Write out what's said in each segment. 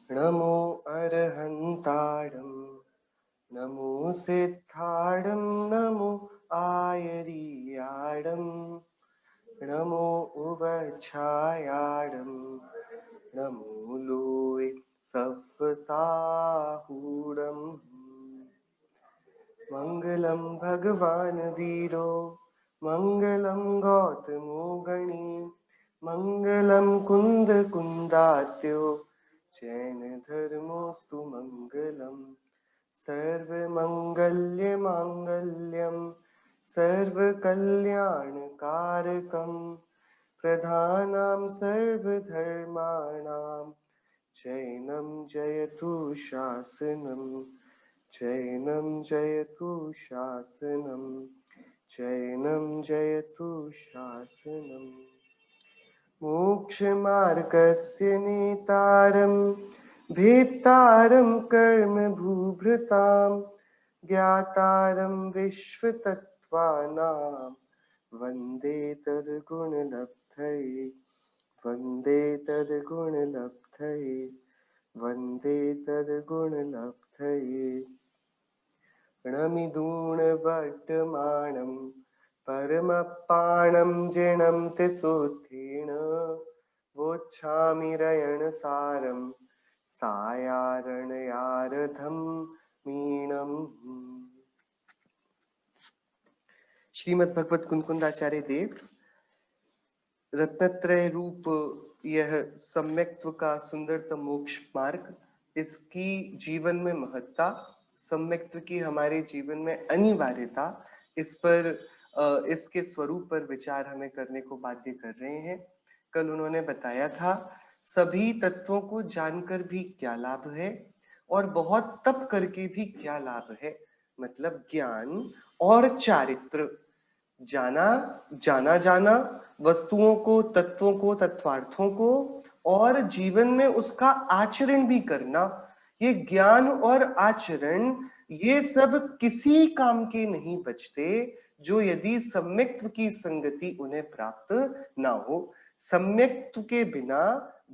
नमो अर्हन्ताडं नमो सिद्धाडं नमो आयरियाडं नमो उवच्छायाडं नमो लोय सव्वसाहूडम् मंगलम भगवान वीरो मंगलम गौतमो गणी मंगलम कुंद कुंदात्यो जैन धर्मोस्तु मंगलम सर्व मंगल्य मांगल्यम सर्व कल्याण कारकम प्रधानां सर्वधर्माणां चैनं जयतु शासनम् चैनं जयतु शासनम् चैनं जयतु शासनम् मोक्षमार्गस्य नेतारं भेत्तारं कर्मभूभृतां ज्ञातारं विश्वतत्त्वानां वन्दे तद्गुणलब्धये वन्दे तद्गुणलब्धये वन्दे तद्गुणलब्धये णमिदूणवट्टमाणं परमपाणं जिणं तिसोत्थेन वोच्छामि रयणसारं सायारणयारधं मीणम्। श्रीमद् भगवत कुंकुंदाचार्य देव रत्नत्रय रूप यह सम्यक्त्व का सुंदरतम मोक्ष मार्ग, इसकी जीवन में महत्ता, सम्यक्त्व की हमारे जीवन में अनिवार्यता, इस पर इसके स्वरूप पर विचार हमें करने को बाध्य कर रहे हैं। कल उन्होंने बताया था सभी तत्वों को जानकर भी क्या लाभ है और बहुत तप करके भी क्या लाभ है। मतलब ज्ञान और चारित्र, जाना वस्तुओं को, तत्वों को, तत्वार्थों को, और जीवन में उसका आचरण भी करना। ये ज्ञान और आचरण, ये सब किसी काम के नहीं बचते जो यदि सम्यक्त्व की संगति उन्हें प्राप्त ना हो। सम्यक्त्व के बिना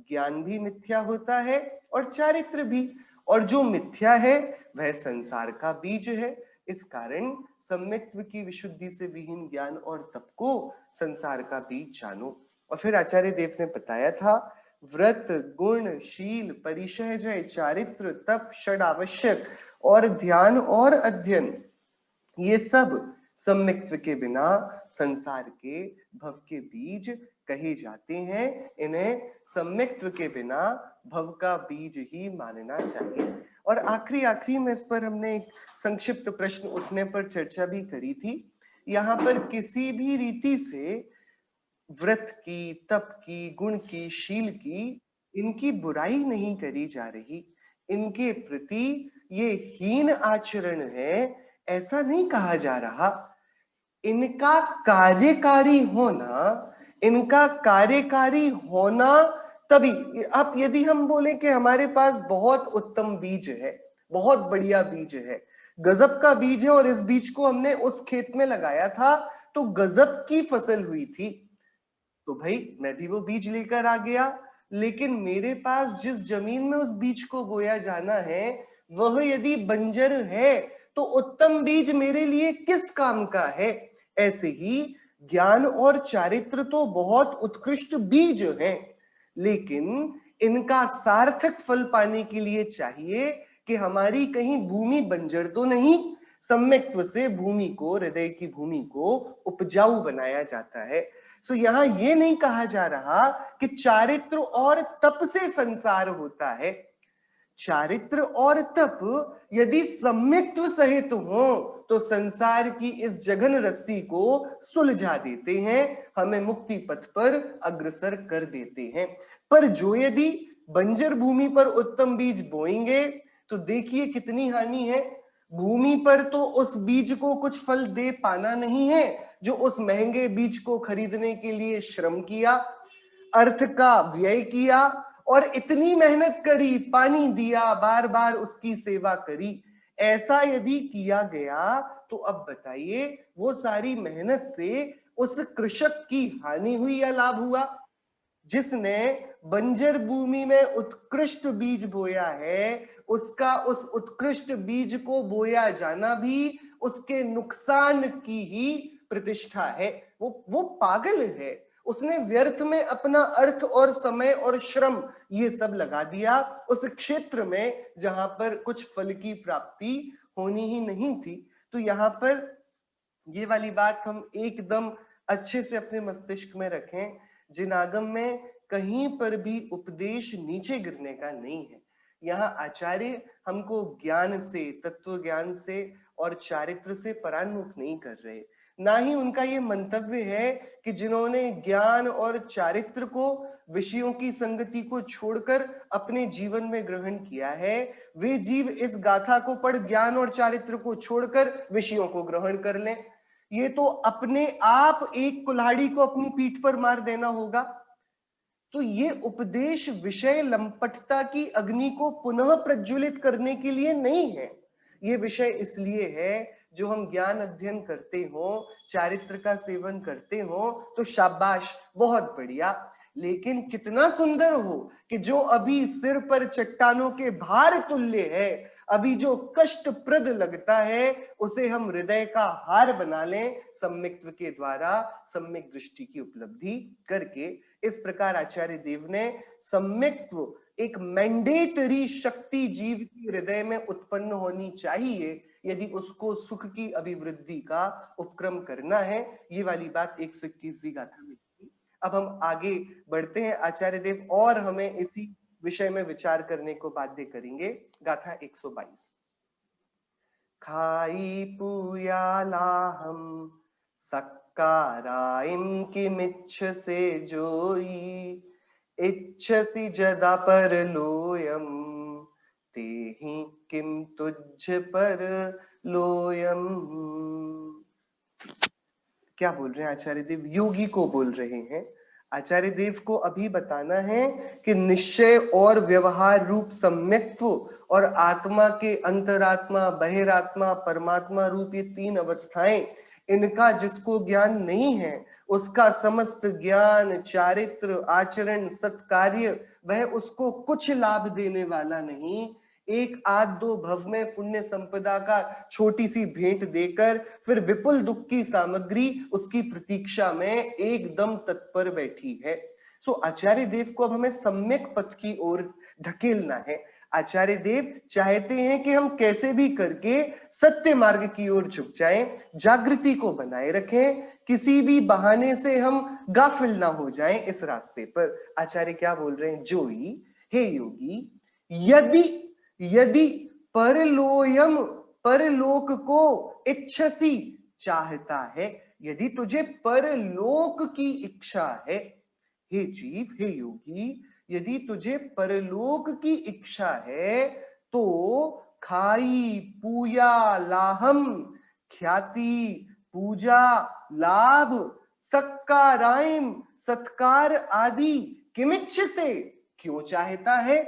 ज्ञान भी मिथ्या होता है और चारित्र भी, और जो मिथ्या है वह संसार का बीज है। इस कारण सम्यक्त्व की विशुद्धि से विहीन ज्ञान और तप को संसार का बीज जानो। और फिर आचार्य देव ने बताया था व्रत, गुण, शील, परिशय, चारित्र, तप, षड आवश्यक और ध्यान और अध्ययन, ये सब सम्यक्त्व के बिना संसार के भव के बीज कहे जाते हैं। इन्हें सम्यक्त्व के बिना भव का बीज ही मानना चाहिए। और आखिरी में इस पर हमने एक संक्षिप्त प्रश्न उठने पर चर्चा भी करी थी। यहाँ पर किसी भी रीति से व्रत की, तप की, गुण की, शील की, इनकी बुराई नहीं करी जा रही। इनके प्रति ये हीन आचरण है ऐसा नहीं कहा जा रहा। इनका कार्यकारी होना तभी, अब यदि हम बोले कि हमारे पास बहुत उत्तम बीज है, बहुत बढ़िया बीज है, गजब का बीज है, और इस बीज को हमने उस खेत में लगाया था तो गजब की फसल हुई थी, तो भाई मैं भी वो बीज लेकर आ गया। लेकिन मेरे पास जिस जमीन में उस बीज को बोया जाना है वह यदि बंजर है तो उत्तम बीज मेरे लिए किस काम का है। ऐसे ही ज्ञान और चारित्र तो बहुत उत्कृष्ट बीज हैं, लेकिन इनका सार्थक फल पाने के लिए चाहिए कि हमारी कहीं भूमि बंजर तो नहीं। सम्यक्त्व से भूमि को, हृदय की भूमि को उपजाऊ बनाया जाता है। सो यहां ये नहीं कहा जा रहा कि चारित्र और तप से संसार होता है। चारित्र और तप यदि सम्यक्त्व सहित हो तो संसार की इस जघन रस्सी को सुलझा देते हैं, हमें मुक्ति पथ पर अग्रसर कर देते हैं। पर जो यदि बंजर भूमि पर उत्तम बीज बोएंगे तो देखिए कितनी हानि है। भूमि पर तो उस बीज को कुछ फल दे पाना नहीं है जो उस महंगे बीज को खरीदने के लिए श्रम किया, अर्थ का व्यय किया और इतनी मेहनत करी, पानी दिया, बार बार उसकी सेवा करी। ऐसा यदि किया गया तो अब बताइए वो सारी मेहनत से उस कृषक की हानि हुई या लाभ हुआ? जिसने बंजर भूमि में उत्कृष्ट बीज बोया है, उसका उस उत्कृष्ट बीज को बोया जाना भी उसके नुकसान की ही प्रतिष्ठा है। वो पागल है, उसने व्यर्थ में अपना अर्थ और समय और श्रम ये सब लगा दिया उस क्षेत्र में जहां पर कुछ फल की प्राप्ति होनी ही नहीं थी। तो यहाँ पर ये वाली बात हम एकदम अच्छे से अपने मस्तिष्क में रखें। जिनागम में कहीं पर भी उपदेश नीचे गिरने का नहीं है। यहाँ आचार्य हमको ज्ञान से, तत्व ज्ञान से और चारित्र से परान्मुख नहीं कर रहे। ना ही उनका ये मंतव्य है कि जिन्होंने ज्ञान और चारित्र को, विषयों की संगति को छोड़कर अपने जीवन में ग्रहण किया है, वे जीव इस गाथा को पढ़ ज्ञान और चारित्र को छोड़कर विषयों को ग्रहण कर लें। ये तो अपने आप एक कुल्हाड़ी को अपनी पीठ पर मार देना होगा। तो ये उपदेश विषय लंपटता की अग्नि को पुनः प्रज्वलित करने के लिए नहीं है। ये विषय इसलिए है जो हम ज्ञान अध्ययन करते हो, चारित्र का सेवन करते हो तो शाबाश, बहुत बढ़िया। लेकिन कितना सुंदर हो कि जो अभी सिर पर चट्टानों के भार तुल्य है, अभी जो कष्टप्रद लगता है, उसे हम हृदय का हार बना लें सम्यक्त्व के द्वारा, सम्यक दृष्टि की उपलब्धि करके। इस प्रकार आचार्य देव ने सम्यक्त्व एक मैंडेटरी शक्ति जीव की हृदय में उत्पन्न होनी चाहिए यदि उसको सुख की अभिवृद्धि का उपक्रम करना है। ये वाली बात 121वीं गाथा में थी। अब हम आगे बढ़ते हैं। आचार्य देव और हमें इसी विषय में विचार करने को बाध्य करेंगे। गाथा 122। खाई पूयाला हम सक्काराइम किमिच्छ से जोई, इच्छसि जदा पर लोयम तेहि किम तुझ पर लोयम। क्या बोल रहे हैं आचार्य देव? योगी को बोल रहे हैं। आचार्य देव को अभी बताना है कि निश्चय और व्यवहार रूप सम्यक्त्व और आत्मा के अंतरात्मा, बहिरात्मा, परमात्मा रूप ये तीन अवस्थाएं, इनका जिसको ज्ञान नहीं है, उसका समस्त ज्ञान, चारित्र, आचरण, सत्कार्य वह उसको कुछ लाभ देने वाला नहीं। एक आध दो भव में पुण्य संपदा का छोटी सी भेंट देकर फिर विपुल दुख की सामग्री उसकी प्रतीक्षा में एकदम तत्पर बैठी है। सो आचार्य देव को अब हमें सम्यक पथ की ओर ढकेलना है। आचार्य देव चाहते हैं कि हम कैसे भी करके सत्य मार्ग की ओर झुक जाएं, जागृति को बनाए रखें, किसी भी बहाने से हम गाफिल ना हो जाएं इस रास्ते पर। आचार्य क्या बोल रहे हैं? जोई, हे योगी, यदि यदि परलोयम, परलोक को इच्छसी, चाहता है, यदि तुझे परलोक की इच्छा है, हे जीव, हे योगी, यदि तुझे परलोक की इच्छा है तो खाई पूया लाहम, ख्याति, पूजा, लाभ, सक्काराइम, सत्कार आदि किमिच्छ से, क्यों चाहता है,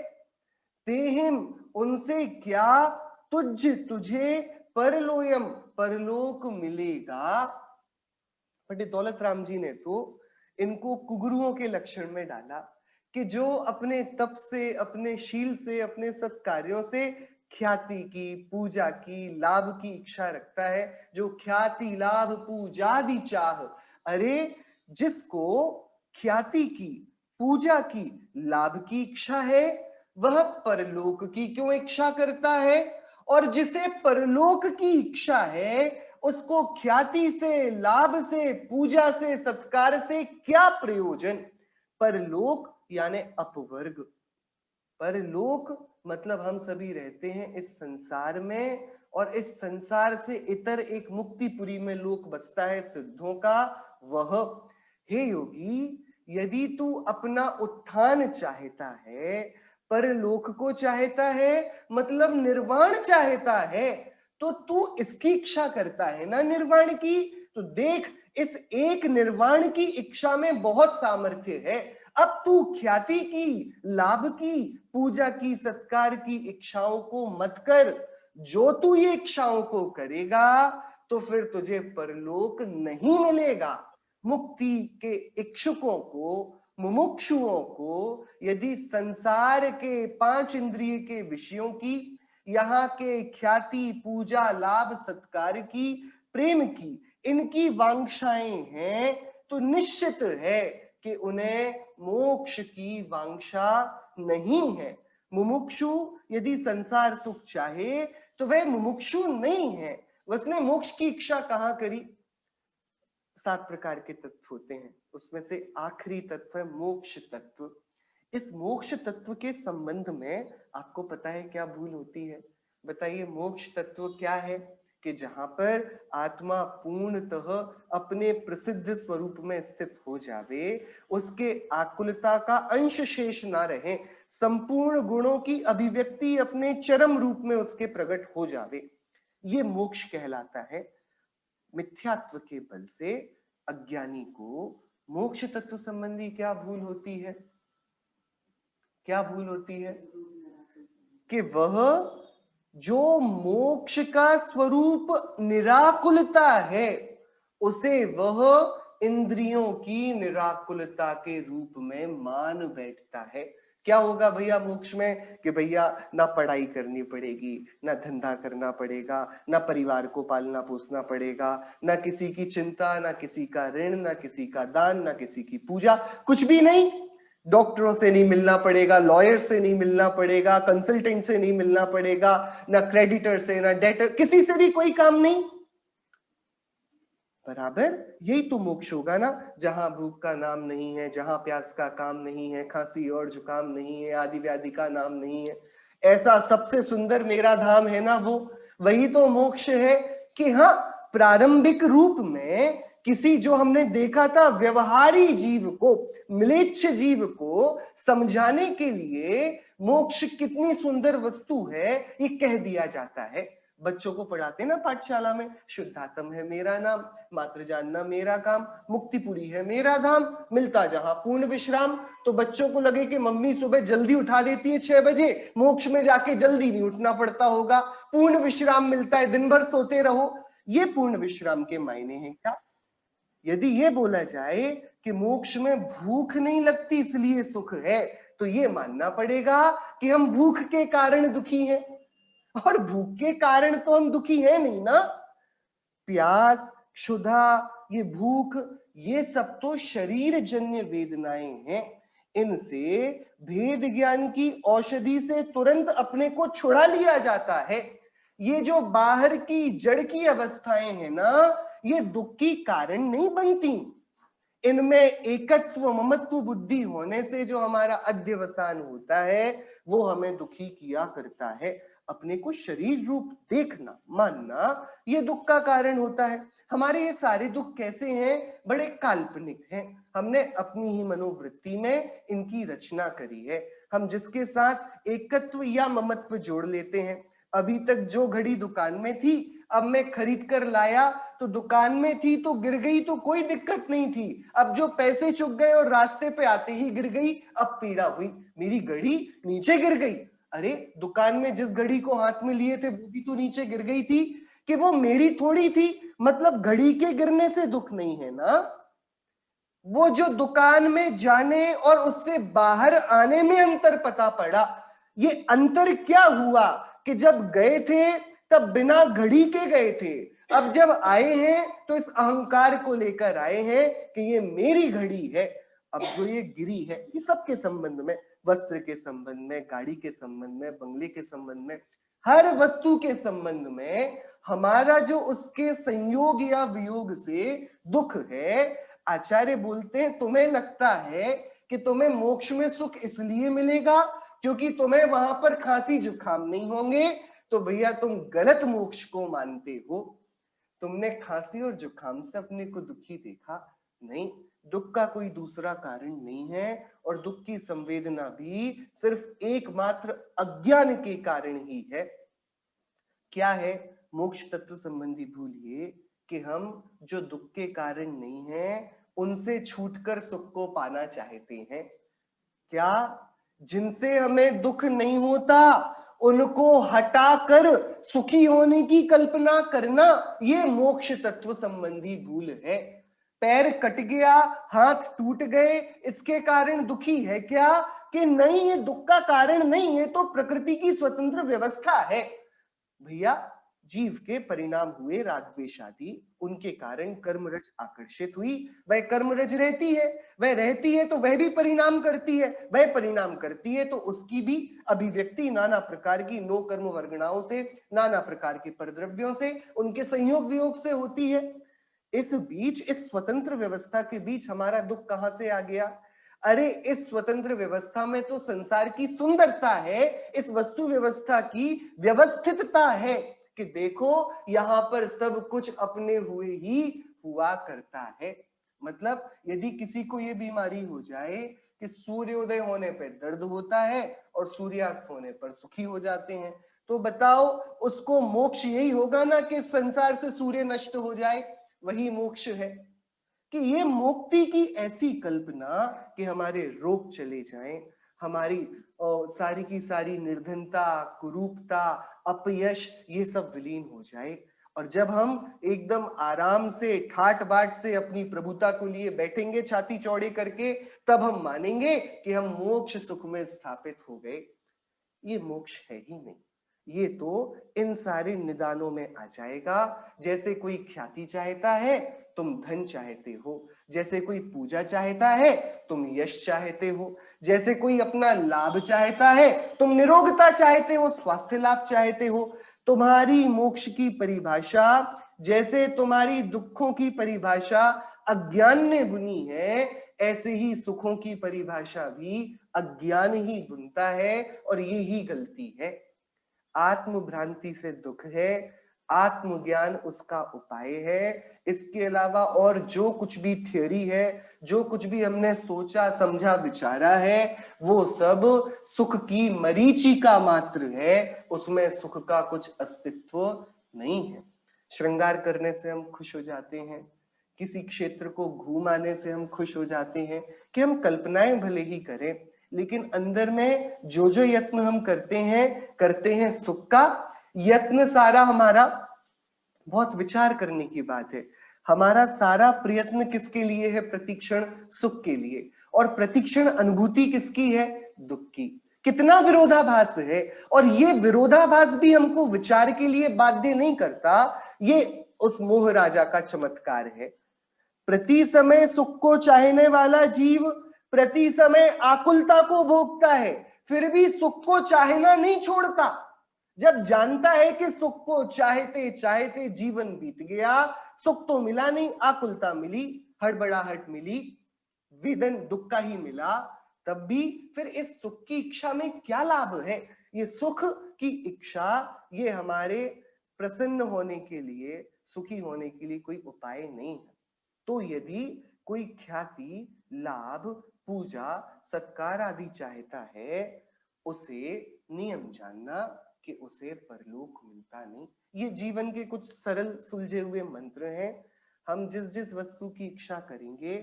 तेहिम, उनसे क्या, तुझ, तुझे, परलोयम, परलोक मिलेगा। पंडित दौलत राम जी ने तो इनको कुगुरुओं के लक्षण में डाला कि जो अपने तप से, अपने शील से, अपने सत्कार्यों से ख्याति की, पूजा की, लाभ की इच्छा रखता है, जो ख्याति, लाभ, पूजादि चाह, अरे जिसको ख्याति की, पूजा की, लाभ की इच्छा है, वह परलोक की क्यों इच्छा करता है? और जिसे परलोक की इच्छा है उसको ख्याति से, लाभ से, पूजा से, सत्कार से क्या प्रयोजन? परलोक यानी अपवर्ग। परलोक मतलब हम सभी रहते हैं इस संसार में, और इस संसार से इतर एक मुक्तिपुरी में लोक बसता है सिद्धों का, वह। हे योगी, यदि तू अपना उत्थान चाहता है, परलोक को चाहता है, मतलब निर्वाण चाहता है, तो तू इसकी इच्छा करता है ना निर्वाण की। तो देख, इस एक निर्वाण की इच्छा में बहुत सामर्थ्य है। अब तू ख्याति की, लाभ की, पूजा की, सत्कार की इच्छाओं को मत कर। जो तू ये इच्छाओं को करेगा तो फिर तुझे परलोक नहीं मिलेगा। मुक्ति के इच्छुकों को मुमुक्षुओं को यदि संसार के 5 इंद्रिय के विषयों की, यहाँ के ख्याति, पूजा, लाभ, सत्कार की, प्रेम की, इनकी वांछाएं हैं, तो निश्चित है कि उन्हें मोक्ष की वांछा नहीं है। मुमुक्षु यदि संसार सुख चाहे तो वह मुमुक्षु नहीं है। उसने मोक्ष की इच्छा कहां करी? 7 प्रकार के तत्व होते हैं, उसमें से आखिरी तत्व है मोक्ष तत्व। इस मोक्ष तत्व के संबंध में आपको पता है क्या भूल होती है? बताइए, मोक्ष तत्व क्या है? कि जहां पर आत्मा पूर्णतः अपने प्रसिद्ध स्वरूप में स्थित हो जावे, उसके आकुलता का अंश शेष ना रहे, संपूर्ण गुणों की अभिव्यक्ति अपने चरम रूप में उसके प्रकट हो जावे, ये मोक्ष कहलाता है। मिथ्यात्व के बल से अज्ञानी को मोक्ष तत्व संबंधी क्या भूल होती है? क्या भूल होती है? कि वह जो मोक्ष का स्वरूप निराकुलता है, उसे वह इंद्रियों की निराकुलता के रूप में मान बैठता है। क्या होगा भैया मोक्ष में? कि भैया ना पढ़ाई करनी पड़ेगी, ना धंधा करना पड़ेगा, ना परिवार को पालना पोसना पड़ेगा, ना किसी की चिंता, ना किसी का ऋण, ना किसी का दान, ना किसी की पूजा, कुछ भी नहीं। डॉक्टरों से नहीं मिलना पड़ेगा, लॉयर से नहीं मिलना पड़ेगा, कंसल्टेंट से नहीं मिलना पड़ेगा, ना क्रेडिटर से, ना डेटर, किसी से भी कोई काम नहीं। बराबर यही तो मोक्ष होगा ना, जहां भूख का नाम नहीं है, जहां प्यास का काम नहीं है, खांसी और जुकाम नहीं है, आदि व्याधि का नाम नहीं है। ऐसा सबसे सुंदर मेरा धाम है ना, वो वही तो मोक्ष है। कि हाँ, प्रारंभिक रूप में किसी जो हमने देखा था व्यवहारी जीव को, म्लेच्छ जीव को समझाने के लिए मोक्ष कितनी सुंदर वस्तु है ये कह दिया जाता है। बच्चों को पढ़ाते ना पाठशाला में, शुद्धात्म है मेरा नाम, मात्र जानना मेरा काम, मुक्तिपुरी है मेरा धाम, मिलता जहां पूर्ण विश्राम। तो बच्चों को लगे कि मम्मी सुबह जल्दी उठा देती है 6 बजे, मोक्ष में जाके जल्दी नहीं उठना पड़ता होगा, पूर्ण विश्राम मिलता है, दिन भर सोते रहो। ये पूर्ण विश्राम के मायने हैं क्या? यदि ये बोला जाए कि मोक्ष में भूख नहीं लगती इसलिए सुख है, तो ये मानना पड़ेगा कि हम भूख के कारण दुखी हैं, और भूख के कारण तो हम दुखी हैं नहीं ना। प्यास, क्षुधा, ये भूख, ये सब तो शरीर जन्य वेदनाएं हैं। इनसे भेद ज्ञान की औषधि से तुरंत अपने को छुड़ा लिया जाता है। ये जो बाहर की जड़ की अवस्थाएं हैं ना, ये दुख की कारण नहीं बनती। इनमें एकत्व ममत्व बुद्धि होने से जो हमारा अध्यवसान होता है, वो हमें दुखी किया करता है। अपने को शरीर रूप देखना, मानना, ये दुख का कारण होता है। हमारे ये सारे दुख कैसे हैं? बड़े काल्पनिक हैं। हमने अपनी ही मनोवृत्ति में इनकी रचना करी है। हम जिसके साथ एकत्व या ममत्व जोड़ लेते हैं। अभी तक जो घड़ी दुकान में थी, अब मैं खरीद कर लाया, तो दुकान में थी तो गिर गई तो कोई दिक्कत नहीं थी, अब जो पैसे चुक गए और रास्ते पे आते ही गिर गई, अब पीड़ा हुई, मेरी घड़ी नीचे गिर गई। अरे दुकान में जिस घड़ी को हाथ में लिए थे वो भी तो नीचे गिर गई थी, कि वो मेरी थोड़ी थी। मतलब घड़ी के गिरने से दुख नहीं है ना, वो जो दुकान में जाने और उससे बाहर आने में अंतर पता पड़ा। ये अंतर क्या हुआ कि जब गए थे तब बिना घड़ी के गए थे, अब जब आए हैं तो इस अहंकार को लेकर आए हैं कि ये मेरी घड़ी है। अब जो ये गिरी है, ये सबके संबंध में, वस्त्र के संबंध में, गाड़ी के संबंध में, बंगले के संबंध में, हर वस्तु के संबंध में हमारा जो उसके संयोग या वियोग से दुख है। आचार्य बोलते हैं तुम्हें लगता है कि तुम्हें मोक्ष में सुख इसलिए मिलेगा क्योंकि तुम्हें वहां पर खांसी जुकाम नहीं होंगे, तो भैया तुम गलत मोक्ष को मानते हो। तुमने खांसी और जुकाम से अपने को दुखी देखा नहीं। दुख का कोई दूसरा कारण नहीं है, और दुख की संवेदना भी सिर्फ एकमात्र अज्ञान के कारण ही है। क्या है मोक्ष तत्व संबंधी भूल? ये कि हम जो दुख के कारण नहीं है उनसे छूटकर सुख को पाना चाहते हैं। क्या? जिनसे हमें दुख नहीं होता उनको हटाकर सुखी होने की कल्पना करना, ये मोक्ष तत्व संबंधी भूल है। पैर कट गया, हाथ टूट गए, इसके कारण दुखी है क्या? कि नहीं, ये दुख का कारण नहीं है, तो प्रकृति की स्वतंत्र व्यवस्था है। भैया, जीव के परिणाम हुए राग द्वेष आदि, उनके कारण कर्मरज आकर्षित हुई, वह कर्मरज रहती है, वह रहती है तो वह भी परिणाम करती है, वह परिणाम करती है तो उसकी भी अभिव्यक्ति नाना प्रकार की नो कर्म वर्गणाओं से, नाना प्रकार के परद्रव्यों से, उनके संयोग वियोग से होती है। इस बीच, इस स्वतंत्र व्यवस्था के बीच हमारा दुख कहां से आ गया? अरे, इस स्वतंत्र व्यवस्था में तो संसार की सुंदरता है, इस वस्तु व्यवस्था की व्यवस्थितता है कि देखो यहां पर सब कुछ अपने हुए ही हुआ करता है। मतलब यदि किसी को यह बीमारी हो जाए कि सूर्योदय होने पर दर्द होता है और सूर्यास्त होने पर सुखी हो जाते हैं, तो बताओ उसको मोक्ष यही होगा ना कि संसार से सूर्य नष्ट हो जाए? वही मोक्ष है कि ये मुक्ति की ऐसी कल्पना कि हमारे रोग चले जाएं, हमारी सारी की सारी निर्धनता, कुरूपता, अपयश, ये सब विलीन हो जाए, और जब हम एकदम आराम से ठाट बाट से अपनी प्रभुता को लिए बैठेंगे छाती चौड़ी करके, तब हम मानेंगे कि हम मोक्ष सुख में स्थापित हो गए। ये मोक्ष है ही नहीं, ये तो इन सारे निदानों में आ जाएगा। जैसे कोई ख्याति चाहता है, तुम धन चाहते हो, जैसे कोई पूजा चाहता है, तुम यश चाहते हो, जैसे कोई अपना लाभ चाहता है, तुम निरोगता चाहते हो, स्वास्थ्य लाभ चाहते हो। तुम्हारी मोक्ष की परिभाषा, जैसे तुम्हारी दुखों की परिभाषा अज्ञान ने बुनी है, ऐसे ही सुखों की परिभाषा भी अज्ञान ही बुनता है, और ये ही गलती है। आत्म भ्रांति से दुख है, आत्मज्ञान उसका उपाय है। इसके अलावा और जो कुछ भी थ्योरी है, जो कुछ भी हमने सोचा समझा विचारा है, वो सब सुख की मरीचिका मात्र है, उसमें सुख का कुछ अस्तित्व नहीं है। श्रृंगार करने से हम खुश हो जाते हैं, किसी क्षेत्र को घूम आने से हम खुश हो जाते हैं, कि हम कल्पनाएं भले ही करें, लेकिन अंदर में जो जो यत्न हम करते हैं सुख का यत्न सारा हमारा, बहुत विचार करने की बात है, हमारा सारा प्रयत्न किसके लिए है? प्रतिक्षण सुख के लिए। और प्रतिक्षण अनुभूति किसकी है? दुख की। कितना विरोधाभास है, और ये विरोधाभास भी हमको विचार के लिए बाध्य नहीं करता, ये उस मोह राजा का चमत्कार है। प्रति समय सुख को चाहने वाला जीव प्रति समय आकुलता को भोगता है, फिर भी सुख को चाहना नहीं छोड़ता। जब जानता है कि सुख को चाहते चाहते जीवन बीत गया, सुख तो मिला नहीं, आकुलता मिली, हड़बड़ाहट मिली, वेदन दुख का ही मिला, तब भी फिर इस सुख की इच्छा में क्या लाभ है? ये सुख की इच्छा, ये हमारे प्रसन्न होने के लिए, सुखी होने के लिए कोई उपाय नहीं है। तो यदि कोई ख्याति, लाभ, पूजा, सत्कार आदि चाहता है, उसे नियम जानना कि उसे परलोक मिलता नहीं। ये जीवन के कुछ सरल सुलझे हुए मंत्र हैं। हम जिस जिस वस्तु की इच्छा करेंगे,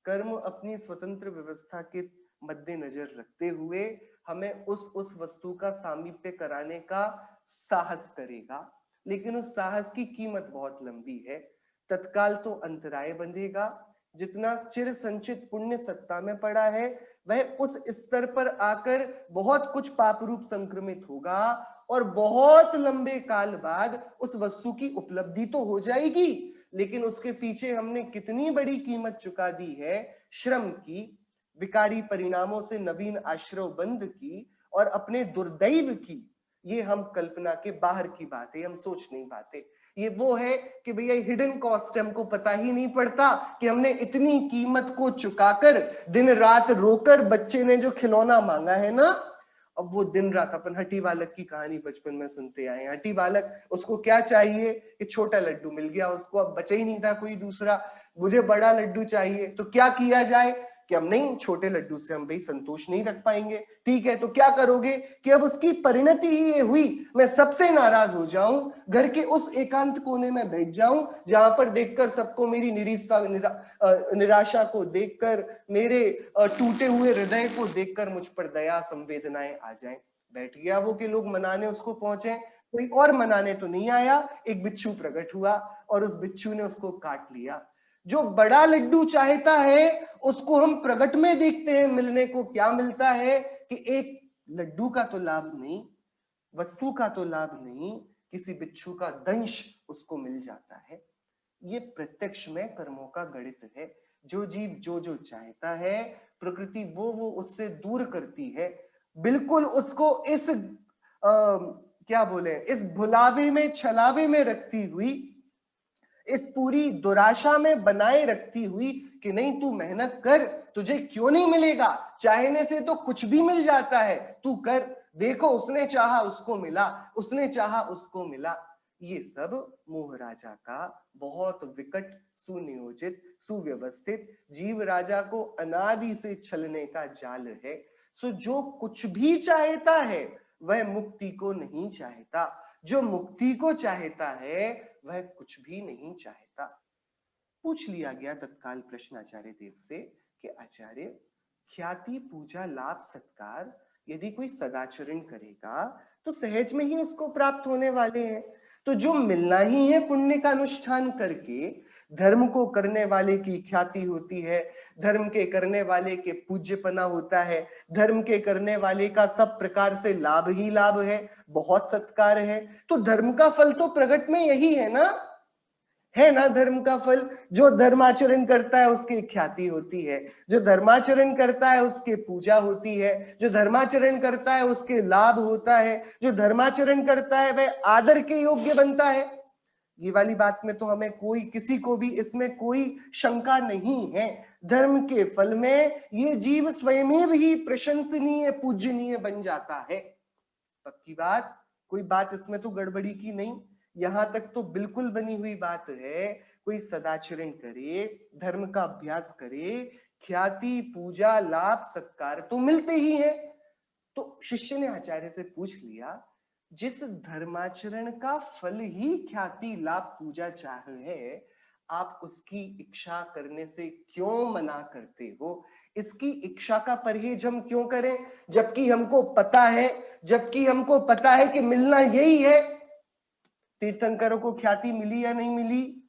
कर्म अपनी स्वतंत्र व्यवस्था के मद्देनजर रखते हुए हमें उस वस्तु का सामीप्य कराने का साहस करेगा, लेकिन उस साहस की कीमत बहुत लंबी है। तत्काल तो अंतराय बंधेगा, जितना चिर संचित पुण्य सत्ता में पड़ा है, वह उस स्तर पर आकर बहुत कुछ पाप रूप संक्रमित होगा, और बहुत लंबे काल बाद उस वस्तु की उपलब्धि तो हो जाएगी, लेकिन उसके पीछे हमने कितनी बड़ी कीमत चुका दी है, श्रम की, विकारी परिणामों से नवीन आश्रय बंध की, और अपने दुर्दैव की। ये हम कल्पना के बाहर की बात है, हम सोच नहीं पाते। ये वो है कि भैया हिडन कॉस्ट, हमको पता ही नहीं पड़ता कि हमने इतनी कीमत को चुकाकर, दिन रात रोकर बच्चे ने जो खिलौना मांगा है ना, अब वो दिन रात, अपन हट्टी बालक की कहानी बचपन में सुनते आए हैं, हट्टी बालक, उसको क्या चाहिए कि छोटा लड्डू मिल गया उसको, अब बचा ही नहीं था कोई दूसरा, मुझे बड़ा लड्डू चाहिए। तो क्या किया जाए कि हम नहीं, छोटे लड्डू से हम भाई संतोष नहीं रख पाएंगे, ठीक है, तो क्या करोगे कि अब उसकी परिणति ही ये हुई, मैं सबसे नाराज हो जाऊं, घर के उस एकांत कोने में बैठ जाऊं जहां पर देखकर सबको मेरी निराशा को देखकर, मेरे टूटे हुए हृदय को देखकर मुझ पर दया संवेदनाएं आ जाएं। बैठ गया वो कि लोग मनाने उसको पहुंचे, कोई और मनाने तो नहीं आया, एक बिच्छू प्रकट हुआ और उस बिच्छू ने उसको काट लिया। जो बड़ा लड्डू चाहता है उसको हम प्रगट में देखते हैं मिलने को, क्या मिलता है कि एक लड्डू का तो लाभ नहीं, वस्तु का तो लाभ नहीं, किसी बिच्छू का दंश उसको मिल जाता है। ये प्रत्यक्ष में कर्मों का गणित है। जो जीव जो जो चाहता है प्रकृति वो उससे दूर करती है, बिल्कुल उसको इस क्या बोले, इस भुलावे में छलावे में रखती हुई, इस पूरी दुराशा में बनाए रखती हुई कि नहीं तू मेहनत कर, तुझे क्यों नहीं मिलेगा, चाहने से तो कुछ भी मिल जाता है, तू कर, देखो उसने चाहा उसको मिला, उसने चाहा उसको मिला। ये सब मोह राजा का बहुत विकट, सुनियोजित, सुव्यवस्थित, जीव राजा को अनादि से छलने का जाल है। सो जो कुछ भी चाहता है वह मुक्ति को नहीं चाहता, जो मुक्ति को चाहता है वह कुछ भी नहीं चाहता। पूछ लिया गया तत्काल प्रश्न आचार्य देव से कि आचार्य, ख्याति, पूजा, लाभ, सत्कार यदि कोई सदाचरण करेगा तो सहज में ही उसको प्राप्त होने वाले हैं। तो जो मिलना ही है पुण्य का अनुष्ठान करके, धर्म को करने वाले की ख्याति होती है, धर्म के करने वाले के पूज्यपना होता है, धर्म के करने वाले का सब प्रकार से लाभ ही लाभ है, बहुत सत्कार है। तो धर्म का फल तो प्रगट में यही है ना धर्म का फल। जो धर्माचरण करता है उसकी ख्याति होती है, जो धर्माचरण करता है उसकी पूजा होती है, जो धर्माचरण करता है उसके लाभ होता है, जो धर्माचरण करता है वह आदर के योग्य बनता है। ये वाली बात में तो हमें कोई, किसी को भी इसमें कोई शंका नहीं है। धर्म के फल में ये जीव स्वयं ही प्रशंसनीय, पूजनीय बन जाता है। पक्की बात, कोई बात इसमें तो गड़बड़ी की नहीं, यहां तक तो बिल्कुल बनी हुई बात है। कोई सदाचरण करे, धर्म का अभ्यास करे, ख्याति, पूजा, लाभ, सत्कार तो मिलते ही है। तो शिष्य ने आचार्य से पूछ लिया, जिस धर्माचरण का फल ही ख्याति, लाभ, पूजा चाह है, आप उसकी इच्छा करने से क्यों मना करते हो? इसकी इच्छा का परहेज हम क्यों करें, जबकि हमको पता है कि मिलना यही है। तीर्थंकरों को ख्याति मिली या नहीं मिली?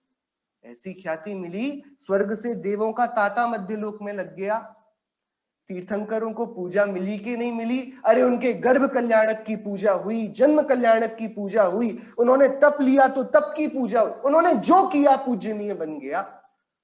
ऐसी ख्याति मिली, स्वर्ग से देवों का तांता मध्यलोक में लग गया। तीर्थंकरों को पूजा मिली कि नहीं मिली? अरे उनके गर्भ कल्याणक की पूजा हुई, जन्म कल्याणक की पूजा हुई, उन्होंने तप लिया तो तप की पूजा हुई, उन्होंने जो किया पूजनीय बन गया,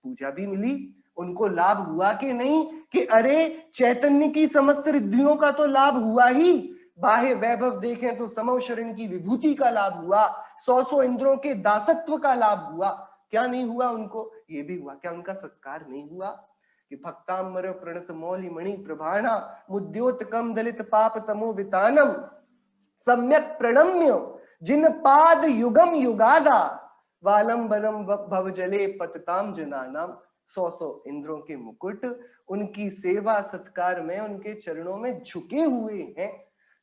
पूजा भी मिली। उनको लाभ हुआ कि नहीं, कि अरे चैतन्य की समस्त रिद्धियों का तो लाभ हुआ ही, बाह्य वैभव देखें तो समव शरण की विभूति का लाभ हुआ, 100 इंद्रों के दासत्व का लाभ हुआ, क्या नहीं हुआ उनको? ये भी हुआ। क्या उनका सत्कार नहीं हुआ? कि भक्तामर प्रणत मौलि मणि प्रभाणा मुद्योतकम दलित पाप तमो वितानम सम्यक प्रणम्य जिन पाद युगम युगादा वालंबनम भवजले पतताम जनानाम। 100 इंद्रों के मुकुट उनकी सेवा सत्कार में, उनके चरणों में झुके हुए हैं।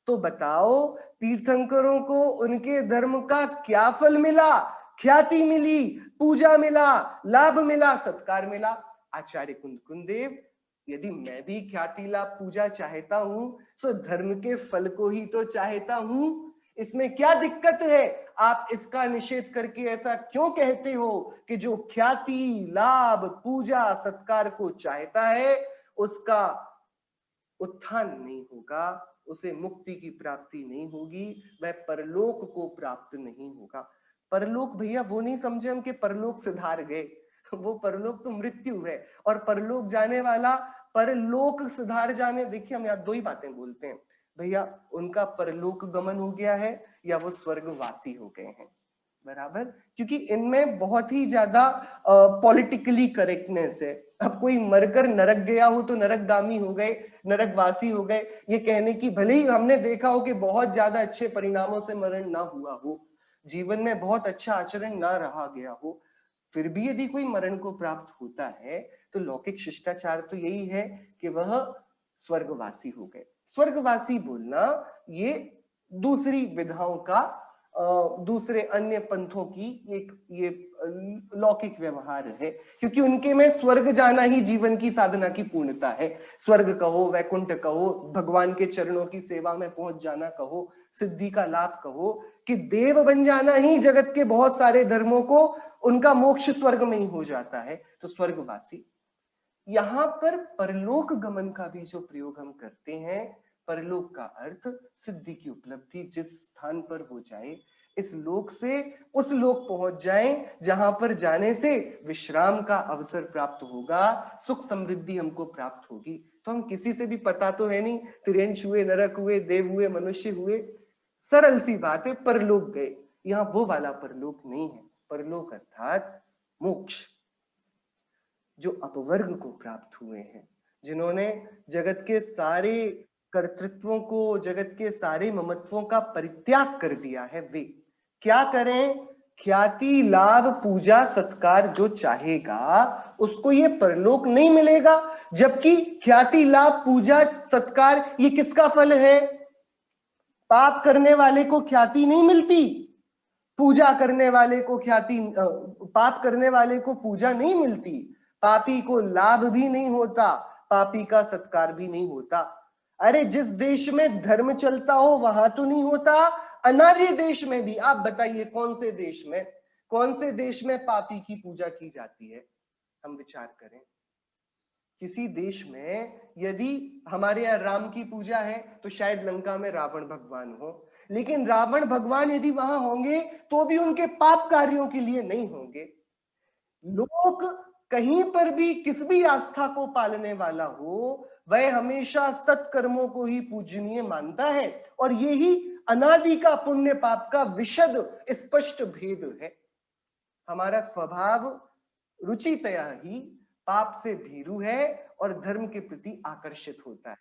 तो बताओ, तीर्थंकरों को उनके धर्म का क्या फल मिला? ख्याति मिली, पूजा मिला, लाभ मिला, सत्कार मिला। आचार्य कुंदकुंदेव, यदि मैं भी ख्याति, लाभ, पूजा चाहता हूं तो धर्म के फल को ही तो चाहता हूं, इसमें क्या दिक्कत है? आप इसका निषेध करके ऐसा क्यों कहते हो कि जो ख्याति, लाभ, पूजा, सत्कार को चाहता है उसका उत्थान नहीं होगा, उसे मुक्ति की प्राप्ति नहीं होगी, वह परलोक को प्राप्त नहीं होगा। परलोक भैया वो नहीं समझे हम कि परलोक सुधार गए, वो परलोक तो मृत्यु है। और परलोक जाने वाला परलोक सुधार जाने, देखिए हम यहाँ दो ही बातें बोलते हैं भैया, उनका परलोक गमन हो गया है या वो स्वर्गवासी हो गए हैं, बराबर। क्योंकि इनमें बहुत ही ज्यादा पॉलिटिकली करेक्टनेस है। अब कोई मरकर नरक गया हो तो नरकगामी हो गए, नरकवासी हो गए, ये कहने की, भले ही हमने देखा हो कि बहुत ज्यादा अच्छे परिणामों से मरण ना हुआ हो, जीवन में बहुत अच्छा आचरण ना रहा गया हो, फिर भी यदि कोई मरण को प्राप्त होता है तो लौकिक शिष्टाचार तो यही है कि वह स्वर्गवासी हो गए। स्वर्गवासी बोलना ये दूसरी विधाओं का, दूसरे अन्य पंथों की एक ये लौकिक व्यवहार है, क्योंकि उनके में स्वर्ग जाना ही जीवन की साधना की पूर्णता है। स्वर्ग कहो, वैकुंठ कहो, भगवान के चरणों की सेवा में पहुंच जाना कहो, सिद्धि का लाभ कहो, कि देव बन जाना ही जगत के बहुत सारे धर्मों को उनका मोक्ष स्वर्ग में ही हो जाता है, तो स्वर्गवासी। यहां पर परलोक गमन का भी जो प्रयोग हम करते हैं, परलोक का अर्थ सिद्धि की उपलब्धि, जिस स्थान पर हो जाए, इस लोक से उस लोक पहुंच जाए जहां पर जाने से विश्राम का अवसर प्राप्त होगा, सुख समृद्धि हमको प्राप्त होगी। तो हम किसी से भी, पता तो है नहीं, त्रियंश हुए, नरक हुए, देव हुए, मनुष्य हुए, सरल सी बात है, परलोक गए। यहां वो वाला परलोक नहीं है। परलोक अर्थात मोक्ष, जो अपवर्ग को प्राप्त हुए हैं, जिन्होंने जगत के सारे कर्तृत्वों को, जगत के सारे ममत्वों का परित्याग कर दिया है, वे क्या करें? ख्याति लाभ पूजा सत्कार जो चाहेगा उसको ये परलोक नहीं मिलेगा, जबकि ख्याति लाभ पूजा सत्कार ये किसका फल है? पाप करने वाले को ख्याति नहीं मिलती, पूजा करने वाले को ख्याति, पाप करने वाले को पूजा नहीं मिलती, पापी को लाभ भी नहीं होता, पापी का सत्कार भी नहीं होता। अरे जिस देश में धर्म चलता हो वहां तो नहीं होता, अनार्य देश में भी। आप बताइए कौन से देश में, कौन से देश में पापी की पूजा की जाती है? हम विचार करें। किसी देश में यदि हमारे यहाँ राम की पूजा है तो शायद लंका में रावण भगवान हो, लेकिन रावण भगवान यदि वहां होंगे तो भी उनके पाप कार्यों के लिए नहीं होंगे। लोग कहीं पर भी किस भी आस्था को पालने वाला हो, वह हमेशा सत्कर्मों को ही पूजनीय मानता है, और यही अनादि का पुण्य पाप का विशद स्पष्ट भेद है। हमारा स्वभाव रुचितया ही पाप से भीरू है और धर्म के प्रति आकर्षित होता है।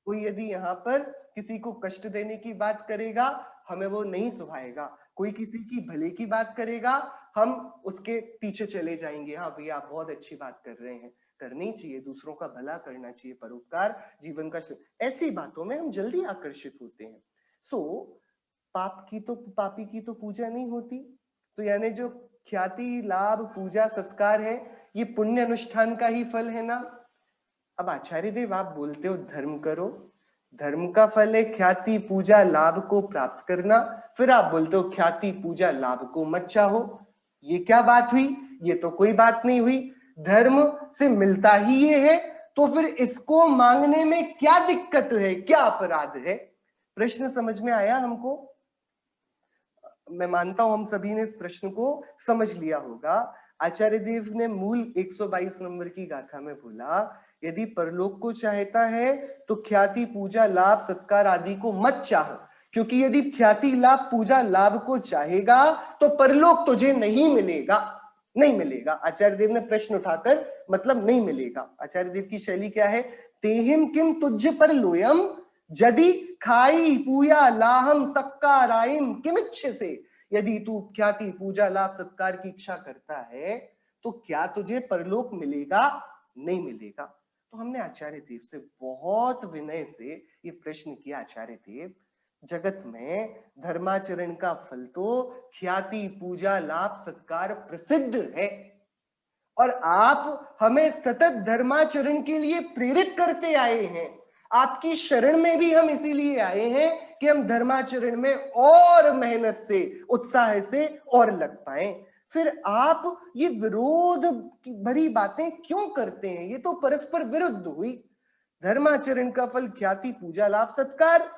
कोई यदि यहाँ पर किसी को कष्ट देने की बात करेगा, हमें वो नहीं सुहाएगा। कोई किसी की भले की बात करेगा, हम उसके पीछे चले जाएंगे। हाँ भैया आप बहुत अच्छी बात कर रहे हैं, करनी चाहिए, दूसरों का भला करना चाहिए, परोपकार जीवन का। ऐसी बातों में हम जल्दी आकर्षित होते हैं। पापी की तो पूजा नहीं होती, तो यानी जो ख्याति लाभ पूजा सत्कार है ये पुण्य अनुष्ठान का ही फल है ना। अब आचार्य देव आप बोलते हो धर्म करो, धर्म का फल है ख्याति पूजा लाभ को प्राप्त करना, फिर आप बोलते हो ख्याति पूजा लाभ को मत चाहो। ये क्या बात हुई? ये तो कोई बात नहीं हुई, धर्म से मिलता ही ये है, तो फिर इसको मांगने में क्या दिक्कत है, क्या अपराध है? प्रश्न समझ में आया हमको? मैं मानता हूं हम सभी ने इस प्रश्न को समझ लिया होगा। आचार्य देव ने मूल 122 नंबर की गाथा में बोला, यदि परलोक को चाहता है तो ख्याति पूजा लाभ सत्कार आदि को मत चाह, क्योंकि यदि ख्याति लाभ पूजा लाभ को चाहेगा तो परलोक तुझे नहीं मिलेगा, नहीं मिलेगा। आचार्य देव ने प्रश्न उठाकर मतलब नहीं मिलेगा। आचार्य देव की शैली क्या है? तेहिम किम तुझ पर लोयम यदि खाई पूया लाहम सक्काराइम किमिच्छ से। यदि तू ख्याति पूजा लाभ सत्कार की इच्छा करता है तो क्या तुझे परलोक मिलेगा? नहीं मिलेगा। तो हमने आचार्य देव से बहुत विनय से ये प्रश्न किया, आचार्य देव जगत में धर्माचरण का फल तो ख्याति पूजा लाभ सत्कार प्रसिद्ध है, और आप हमें सतत धर्माचरण के लिए प्रेरित करते आए हैं। आपकी शरण में भी हम इसीलिए आए हैं कि हम धर्माचरण में और मेहनत से उत्साह से और लग पाए। फिर आप ये विरोध भरी बातें क्यों करते हैं? ये तो परस्पर विरुद्ध हुई। धर्माचरण का फल ख्याति पूजा लाभ सत्कार,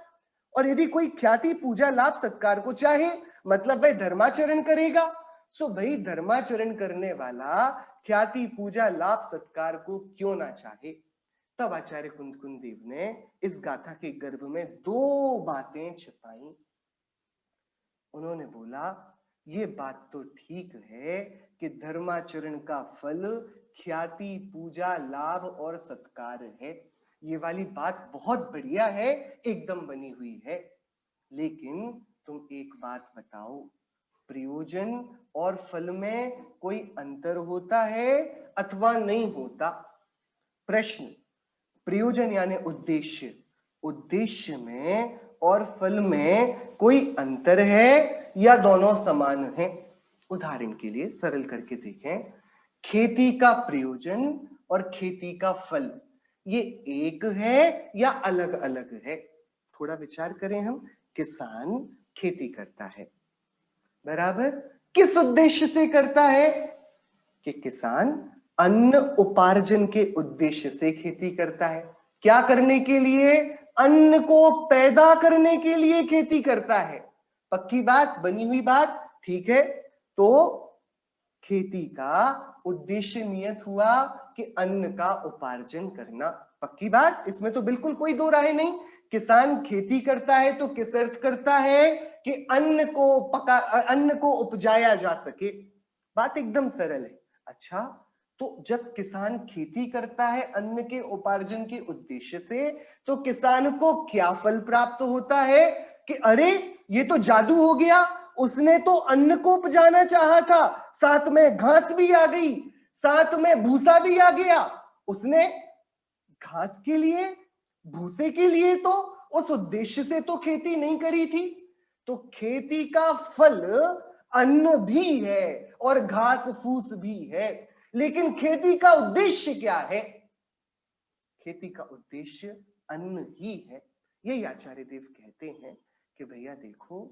और यदि कोई ख्याति पूजा लाभ सत्कार को चाहे मतलब वह धर्माचरण करेगा। सो भाई धर्माचरण करने वाला ख्याति पूजा लाभ सत्कार को क्यों ना चाहे? तब आचार्य कुंद देव ने इस गाथा के गर्भ में दो बातें छिपाई। उन्होंने बोला ये बात तो ठीक है कि धर्माचरण का फल ख्याति पूजा लाभ और सत्कार है, ये वाली बात बहुत बढ़िया है, एकदम बनी हुई है, लेकिन तुम एक बात बताओ, प्रयोजन और फल में कोई अंतर होता है अथवा नहीं होता? प्रश्न, प्रयोजन यानी उद्देश्य, उद्देश्य में और फल में कोई अंतर है या दोनों समान हैं? उदाहरण के लिए सरल करके देखें, खेती का प्रयोजन और खेती का फल ये एक है या अलग अलग है? थोड़ा विचार करें हम। किसान खेती करता है, बराबर, किस उद्देश्य से करता है? कि किसान अन्न उपार्जन के उद्देश्य से खेती करता है। क्या करने के लिए? अन्न को पैदा करने के लिए खेती करता है। पक्की बात, बनी हुई बात, ठीक है। तो खेती का उद्देश्य नियत हुआ कि अन्न का उपार्जन करना। पक्की बात, इसमें तो बिल्कुल कोई दो राय नहीं। किसान खेती करता है तो किस अर्थ करता है? कि अन्न को उपजाया जा सके। बात एकदम सरल है। अच्छा, तो जब किसान खेती करता है अन्न के उपार्जन के उद्देश्य से, तो किसान को क्या फल प्राप्त होता है? कि अरे ये तो जादू हो गया, उसने तो अन्न को उपजाना चाहा था, साथ में घास भी आ गई, साथ में भूसा भी आ गया। उसने घास के लिए, भूसे के लिए तो उस उद्देश्य से तो खेती नहीं करी थी। तो खेती का फल अन्न भी है और घास फूस भी है, लेकिन खेती का उद्देश्य क्या है? खेती का उद्देश्य अन्न ही है। यही आचार्य देव कहते हैं कि भैया देखो,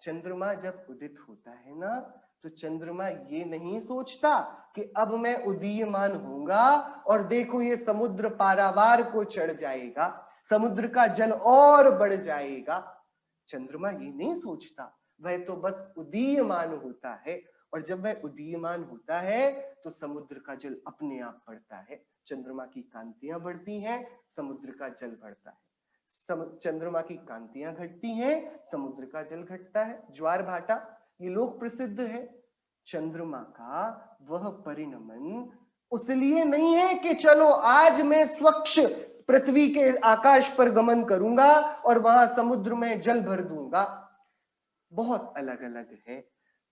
चंद्रमा जब उदित होता है ना, तो चंद्रमा ये नहीं सोचता कि अब मैं उदीयमान होऊंगा और देखो ये समुद्र पारावार को चढ़ जाएगा, समुद्र का जल और बढ़ जाएगा। चंद्रमा ये नहीं सोचता, वह तो बस उदीयमान होता है, और जब वह उदीयमान होता है तो समुद्र का जल अपने आप बढ़ता है। चंद्रमा की कांतियां बढ़ती हैं, समुद्र का जल बढ़ता है। चंद्रमा की कांतियां घटती हैं, समुद्र का जल घटता है। ज्वार भाटा ये लोक प्रसिद्ध है। चंद्रमा का वह परिणमन उसलिए नहीं है कि चलो आज मैं स्वच्छ पृथ्वी के आकाश पर गमन करूंगा और वहां समुद्र में जल भर दूंगा। बहुत अलग अलग है।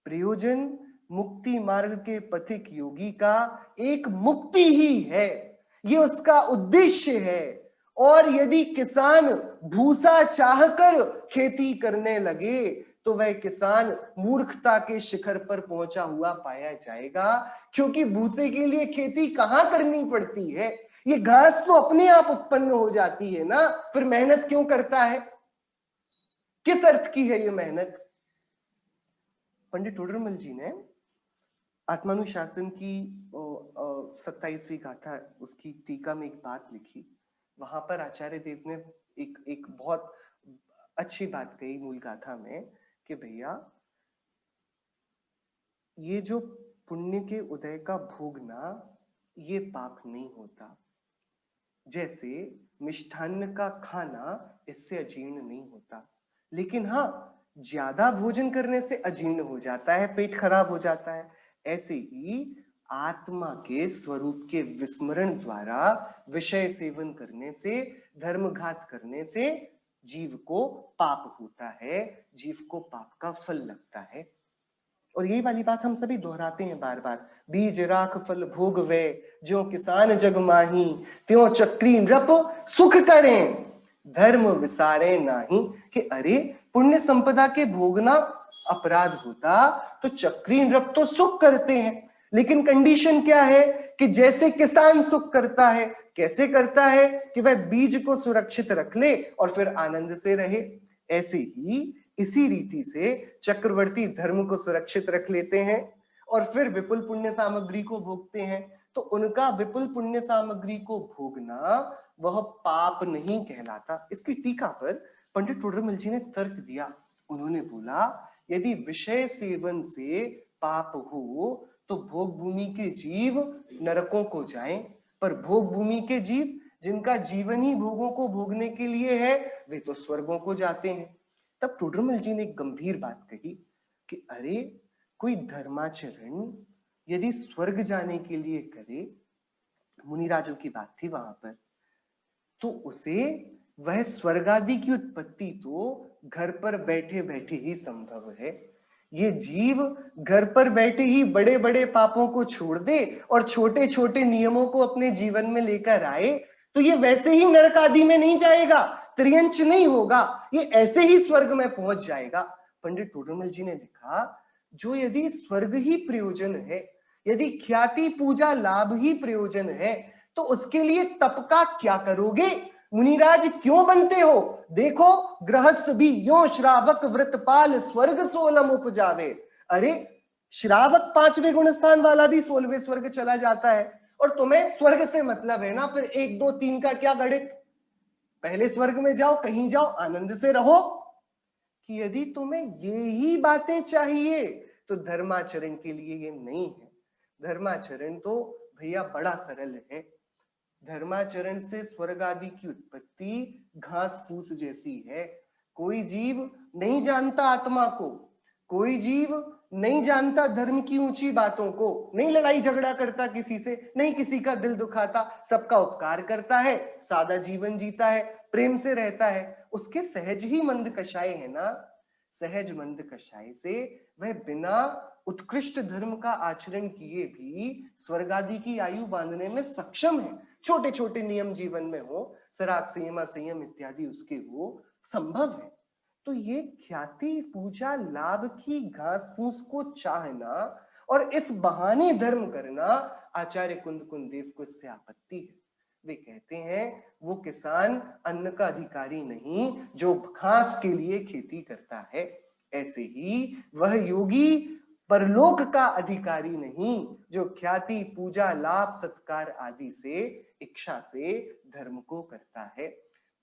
प्रयोजन मुक्ति मार्ग के पथिक योगी का एक मुक्ति ही है, ये उसका उद्देश्य है। और यदि किसान भूसा चाहकर खेती करने लगे तो वह किसान मूर्खता के शिखर पर पहुंचा हुआ पाया जाएगा, क्योंकि भूसे के लिए खेती कहां करनी पड़ती है? ये घास तो अपने आप उत्पन्न हो जाती है ना, फिर मेहनत क्यों करता है? किस अर्थ की है ये मेहनत? पंडित टोडरमल जी ने आत्मानुशासन की 27वीं गाथा, उसकी टीका में एक बात लिखी। वहां पर आचार्य देव ने एक बहुत अच्छी बात कही मूल गाथा में कि भैया ये जो पुण्य के उदय का भोगना, ये पाप नहीं होता। जैसे मिष्ठान्न का खाना, इससे अजीर्ण नहीं होता, लेकिन हाँ ज्यादा भोजन करने से अजीर्ण हो जाता है, पेट खराब हो जाता है। ऐसे ही आत्मा के स्वरूप के विस्मरण द्वारा विषय सेवन करने से, धर्मघात करने से जीव को पाप होता है, जीव को पाप का फल लगता है। और यही वाली बात हम सभी दोहराते हैं बार बार। बीज राख फल भोग वे, जो किसान जग माही, त्यों चक्री नृप सुख करें, धर्म विसारे नाही। कि अरे पुण्य संपदा के भोगना अपराध होता तो चक्री नृप तो सुख करते हैं, लेकिन कंडीशन क्या है? कि जैसे किसान सुख करता है, कैसे करता है? कि वह बीज को सुरक्षित रख ले और फिर आनंद से रहे। ऐसे ही इसी रीति से चक्रवर्ती धर्म को सुरक्षित रख लेते हैं और फिर विपुल पुण्य सामग्री को भोगते हैं। तो उनका विपुल पुण्य सामग्री को भोगना वह पाप नहीं कहलाता। इसकी टीका पर पंडित टोडरमल जी ने तर्क दिया। उन्होंने बोला, यदि विषय सेवन से पाप हो तो भोग भूमि के जीव नरकों को जाएं, पर भोग भूमि के जीव जिनका जीवन ही भोगों को भोगने के लिए है, वे तो स्वर्गों को जाते हैं। तब टोडरमल जी ने एक गंभीर बात कही कि अरे कोई धर्माचरण यदि स्वर्ग जाने के लिए करे, मुनिराजों की बात थी वहां पर, तो उसे वह स्वर्ग आदि की उत्पत्ति तो घर पर बैठे बैठे ही संभव है। ये जीव घर पर बैठे ही बड़े बड़े पापों को छोड़ दे और छोटे छोटे नियमों को अपने जीवन में लेकर आए, तो ये वैसे ही नरक आदि में नहीं जाएगा, त्रियंच नहीं होगा, ये ऐसे ही स्वर्ग में पहुंच जाएगा। पंडित टोडरमल जी ने लिखा, जो यदि स्वर्ग ही प्रयोजन है, यदि ख्याति पूजा लाभ ही प्रयोजन है, तो उसके लिए तप का क्या करोगे? मुनिराज क्यों बनते हो? देखो गृहस्थ भी यो श्रावक व्रतपाल स्वर्ग सोलम उपजावे। अरे श्रावक 5वें गुणस्थान वाला भी 16वें स्वर्ग चला जाता है, और तुम्हें स्वर्ग से मतलब है ना, फिर 1 2 3 का क्या गणित? पहले स्वर्ग में जाओ, कहीं जाओ, आनंद से रहो। कि यदि तुम्हें ये ही बातें चाहिए तो धर्माचरण के लिए ये नहीं है। धर्माचरण तो भैया बड़ा सरल है। धर्माचरण से स्वर्ग आदि की उत्पत्ति घास फूस जैसी है। कोई जीव नहीं जानता आत्मा को, कोई जीव नहीं जानता धर्म की ऊंची बातों को, नहीं लड़ाई झगड़ा करता किसी से, नहीं किसी का दिल दुखाता, सबका उपकार करता है, सादा जीवन जीता है, प्रेम से रहता है, उसके सहज ही मंद कषाय है ना। सहज मंद कषाय से वह बिना उत्कृष्ट धर्म का आचरण किए भी स्वर्ग आदि की आयु बांधने में सक्षम है। छोटे छोटे नियम जीवन में हो, सराग संयम संयम इत्यादि उसके हो, संभव है। तो ये ख्याति पूजा लाभ की घास फूस को चाहना और इस बहाने धर्म करना, आचार्य कुंद देव को इससे आपत्ति है। वे कहते हैं वो किसान अन्न का अधिकारी नहीं जो घास के लिए खेती करता है, ऐसे ही वह योगी परलोक का अधिकारी नहीं जो ख्याति पूजा लाभ सत्कार आदि से इच्छा से धर्म को करता है।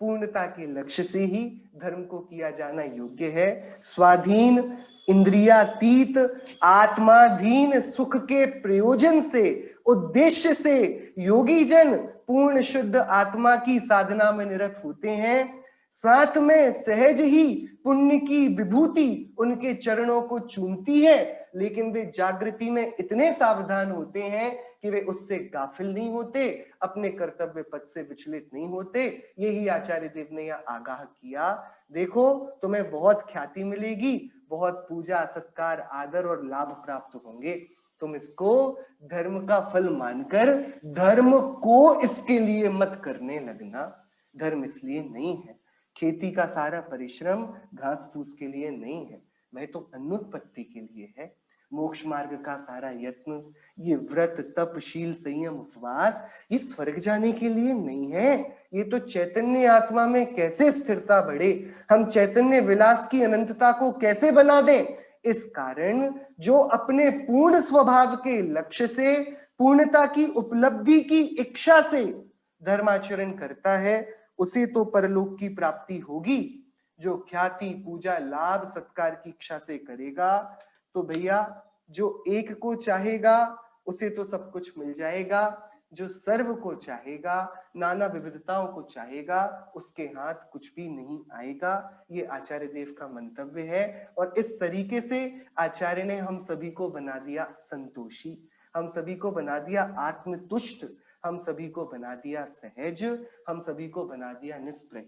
पूर्णता के लक्ष्य से ही धर्म को किया जाना योग्य है। स्वाधीन इंद्रियातीत आत्माधीन सुख के प्रयोजन से, उद्देश्य से योगी जन पूर्ण शुद्ध आत्मा की साधना में निरत होते हैं। साथ में सहज ही पुण्य की विभूति उनके चरणों को चूमती है, लेकिन वे जागृति में इतने सावधान होते हैं कि वे उससे गाफिल नहीं होते, अपने कर्तव्य पथ से विचलित नहीं होते। यही आचार्य देव ने यह आगाह किया। देखो तुम्हें बहुत ख्याति मिलेगी, बहुत पूजा सत्कार आदर और लाभ प्राप्त होंगे, तुम इसको धर्म का फल मानकर धर्म को इसके लिए मत करने लगना। धर्म इसलिए नहीं है, खेती का सारा परिश्रम घास फूस के लिए नहीं है, वह तो अन्नोत्पत्ति के लिए है। मोक्ष मार्ग का सारा यत्न, ये व्रत तप शील संयम उपवास, ये स्वर्ग जाने के लिए नहीं है। ये तो चैतन्य आत्मा में कैसे स्थिरता बढ़े, हम चैतन्य विलास की अनंतता को कैसे बना दें, इस कारण जो अपने पूर्ण स्वभाव के लक्ष्य से, पूर्णता की उपलब्धि की इच्छा से धर्माचरण करता है, उसे तो परलोक की प्राप्ति होगी। जो ख्याति पूजा लाभ सत्कार की इच्छा से करेगा तो भैया जो एक को चाहेगा उसे तो सब कुछ मिल जाएगा, जो सर्व को चाहेगा, नाना विविधताओं को चाहेगा, उसके हाथ कुछ भी नहीं आएगा। ये आचार्य देव का मंतव्य है। और इस तरीके से आचार्य ने हम सभी को बना दिया संतोषी, हम सभी को बना दिया आत्मतुष्ट, हम सभी को बना दिया सहज, हम सभी को बना दिया निष्प्रह।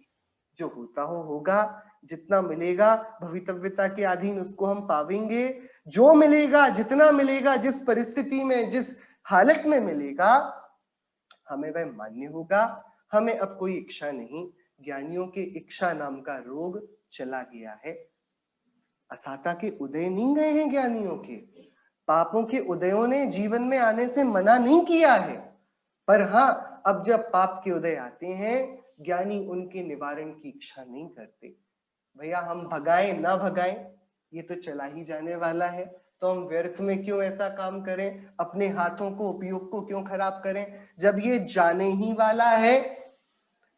जो होता हो होगा, जितना मिलेगा भवितव्यता के अधीन उसको हम पावेंगे। जो मिलेगा, जितना मिलेगा, जिस परिस्थिति में जिस हालत में मिलेगा, हमें वह मान्य होगा। हमें अब कोई इच्छा नहीं। ज्ञानियों के इच्छा नाम का रोग चला गया है। असाता के उदय नहीं गए हैं ज्ञानियों के, पापों के उदयों ने जीवन में आने से मना नहीं किया है, पर हाँ अब जब पाप के उदय आते हैं ज्ञानी उनके निवारण की इच्छा नहीं करते। भैया हम भगाएं ना भगाएं, ये तो चला ही जाने वाला है, तो हम व्यर्थ में क्यों ऐसा काम करें, अपने हाथों को उपयोग को क्यों खराब करें, जब ये जाने ही वाला है।